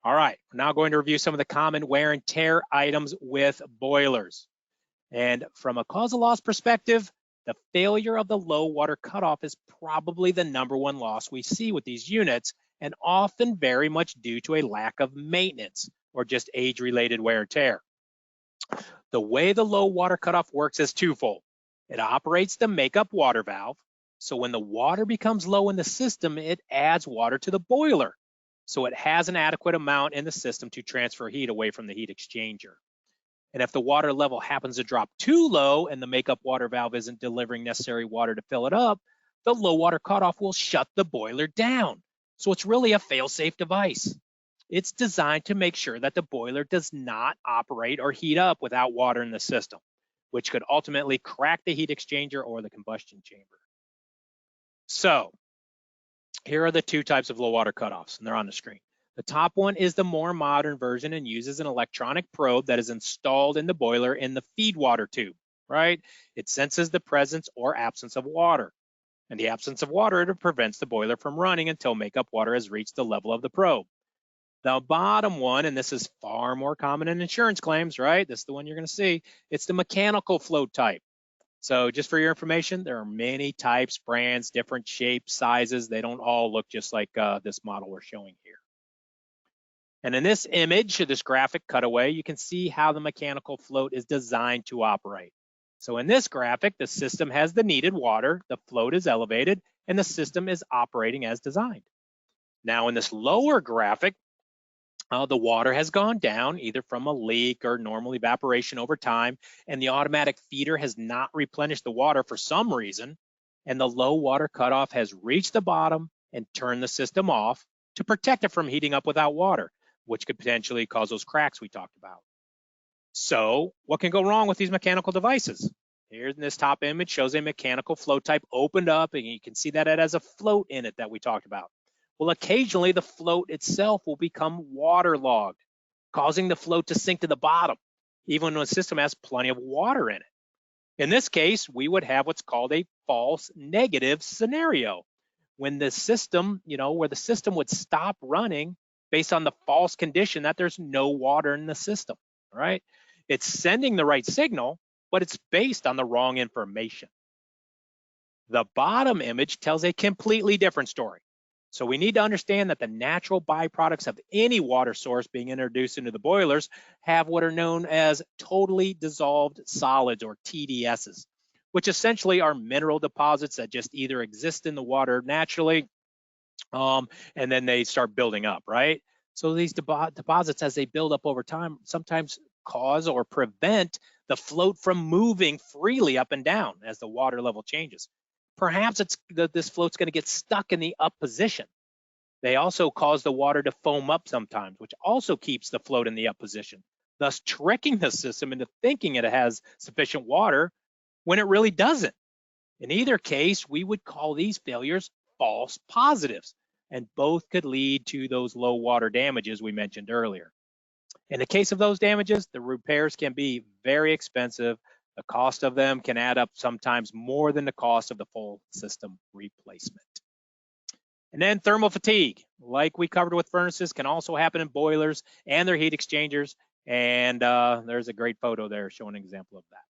All right, we're now going to review some of the common wear and tear items with boilers. And from a causal loss perspective, the failure of the low water cutoff is probably the #1 loss we see with these units, and often very much due to a lack of maintenance or just age-related wear and tear. The way the low water cutoff works is twofold. It operates the makeup water valve, so when the water becomes low in the system, it adds water to the boiler, so it has an adequate amount in the system to transfer heat away from the heat exchanger. And if the water level happens to drop too low and the makeup water valve isn't delivering necessary water to fill it up, the low water cutoff will shut the boiler down. So it's really a fail-safe device. It's designed to make sure that the boiler does not operate or heat up without water in the system, which could ultimately crack the heat exchanger or the combustion chamber. So here are the two types of low water cutoffs, and they're on the screen. The top one is the more modern version and uses an electronic probe that is installed in the boiler in the feed water tube, right? It senses the presence or absence of water. In the absence of water, it prevents the boiler from running until makeup water has reached the level of the probe. The bottom one, and this is far more common in insurance claims, right? This is the one you're gonna see. It's the mechanical float type. So just for your information, there are many types, brands, different shapes, sizes. They don't all look just like this model we're showing here. And in this image, this graphic cutaway, you can see how the mechanical float is designed to operate. So in this graphic, the system has the needed water, the float is elevated, and the system is operating as designed. Now in this lower graphic, the water has gone down either from a leak or normal evaporation over time, and the automatic feeder has not replenished the water for some reason, and the low water cutoff has reached the bottom and turned the system off to protect it from heating up without water, which could potentially cause those cracks we talked about. So what can go wrong with these mechanical devices? Here in this top image shows a mechanical float type opened up, and you can see that it has a float in it that we talked about. Well, occasionally the float itself will become waterlogged, causing the float to sink to the bottom, even when the system has plenty of water in it. In this case, we would have what's called a false negative scenario, when the system, where the system would stop running based on the false condition that there's no water in the system, right? It's sending the right signal, but it's based on the wrong information. The bottom image tells a completely different story. So we need to understand that the natural byproducts of any water source being introduced into the boilers have what are known as totally dissolved solids, or TDSs, which essentially are mineral deposits that just either exist in the water naturally, and then they start building up, right? So these deposits, as they build up over time, sometimes cause or prevent the float from moving freely up and down as the water level changes. Perhaps this float's going to get stuck in the up position. They also cause the water to foam up sometimes, which also keeps the float in the up position, thus tricking the system into thinking it has sufficient water when it really doesn't. In either case, we would call these failures false positives, and both could lead to those low water damages we mentioned earlier. In the case of those damages, the repairs can be very expensive. The cost of them can add up sometimes more than the cost of the full system replacement. And then thermal fatigue, like we covered with furnaces, can also happen in boilers and their heat exchangers. And there's a great photo there showing an example of that.